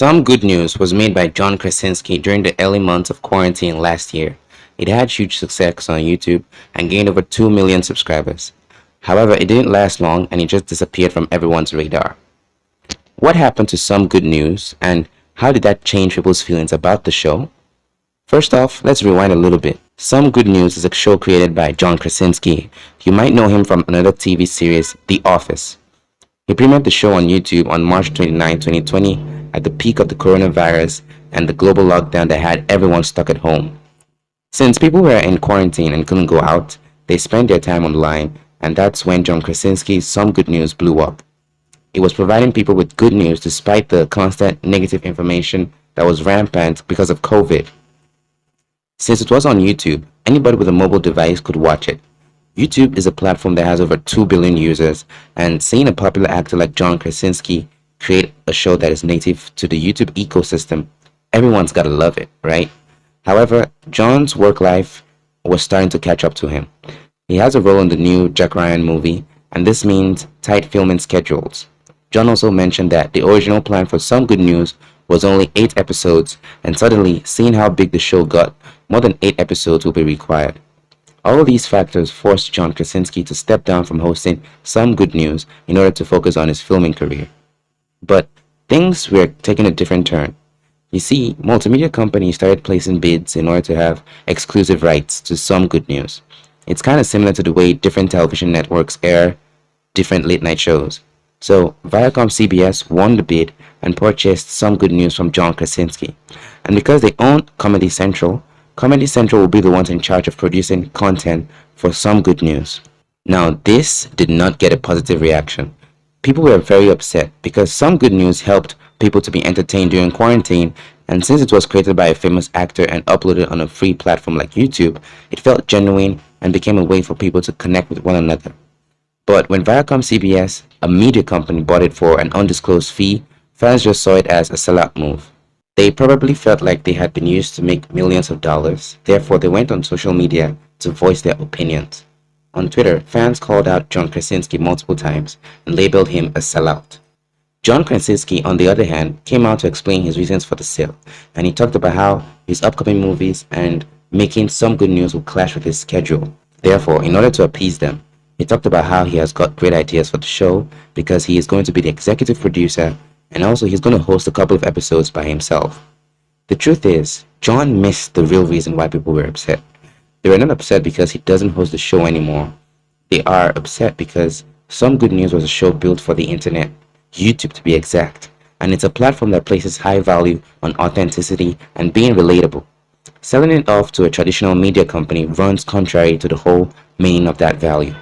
Some Good News was made by John Krasinski during the early months of quarantine last year. It had huge success on YouTube and gained over 2 million subscribers. However, it didn't last long and it just disappeared from everyone's radar. What happened to Some Good News and how did that change people's feelings about the show? First off, let's rewind a little bit. Some Good News is a show created by John Krasinski. You might know him from another TV series, The Office. He premiered the show on YouTube on March 29, 2020, at the peak of the coronavirus and the global lockdown that had everyone stuck at home. Since people were in quarantine and couldn't go out, they spent their time online, and that's when John Krasinski's Some Good News blew up. It was providing people with good news despite the constant negative information that was rampant because of COVID. Since it was on YouTube, anybody with a mobile device could watch it. YouTube is a platform that has over 2 billion users, and seeing a popular actor like John Krasinski create a show that is native to the YouTube ecosystem, everyone's gotta love it, right? However, John's work life was starting to catch up to him. He has a role in the new Jack Ryan movie, and this means tight filming schedules. John also mentioned that the original plan for Some Good News was only 8 episodes, and suddenly, seeing how big the show got, more than 8 episodes will be required. All of these factors forced John Krasinski to step down from hosting Some Good News in order to focus on his filming career. But things were taking a different turn. You see, multimedia companies started placing bids in order to have exclusive rights to Some Good News. It's kind of similar to the way different television networks air different late-night shows. So, Viacom CBS won the bid and purchased Some Good News from John Krasinski. And because they own Comedy Central will be the ones in charge of producing content for Some Good News. Now, this did not get a positive reaction. People were very upset because Some Good News helped people to be entertained during quarantine, and since it was created by a famous actor and uploaded on a free platform like YouTube, it felt genuine and became a way for people to connect with one another. But when Viacom CBS, a media company, bought it for an undisclosed fee, fans just saw it as a sellout move. They probably felt like they had been used to make millions of dollars, therefore they went on social media to voice their opinions. On Twitter, fans called out John Krasinski multiple times and labeled him a sellout. John Krasinski, on the other hand, came out to explain his reasons for the sale, and he talked about how his upcoming movies and making Some Good News will clash with his schedule. Therefore, in order to appease them, he talked about how he has got great ideas for the show because he is going to be the executive producer, and also he's going to host a couple of episodes by himself. The truth is, John missed the real reason why people were upset. They were not upset because he doesn't host the show anymore. They are upset because Some Good News was a show built for the internet, YouTube to be exact, and it's a platform that places high value on authenticity and being relatable. Selling it off to a traditional media company runs contrary to the whole meaning of that value.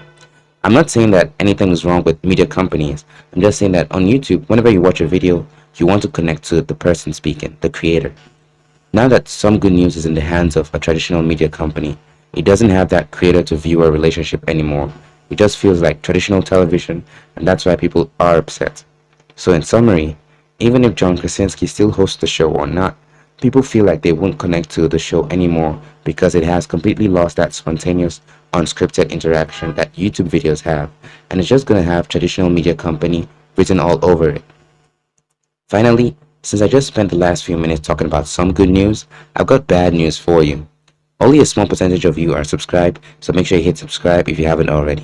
I'm not saying that anything is wrong with media companies. I'm just saying that on YouTube, whenever you watch a video, you want to connect to the person speaking, the creator. Now that Some Good News is in the hands of a traditional media company, it doesn't have that creator to viewer relationship anymore. It just feels like traditional television, and that's why people are upset. So in summary, even if John Krasinski still hosts the show or not, people feel like they won't connect to the show anymore because it has completely lost that spontaneous, unscripted interaction that YouTube videos have, and it's just going to have traditional media company written all over it. Finally, since I just spent the last few minutes talking about Some Good News, I've got bad news for you. Only a small percentage of you are subscribed, so make sure you hit subscribe if you haven't already.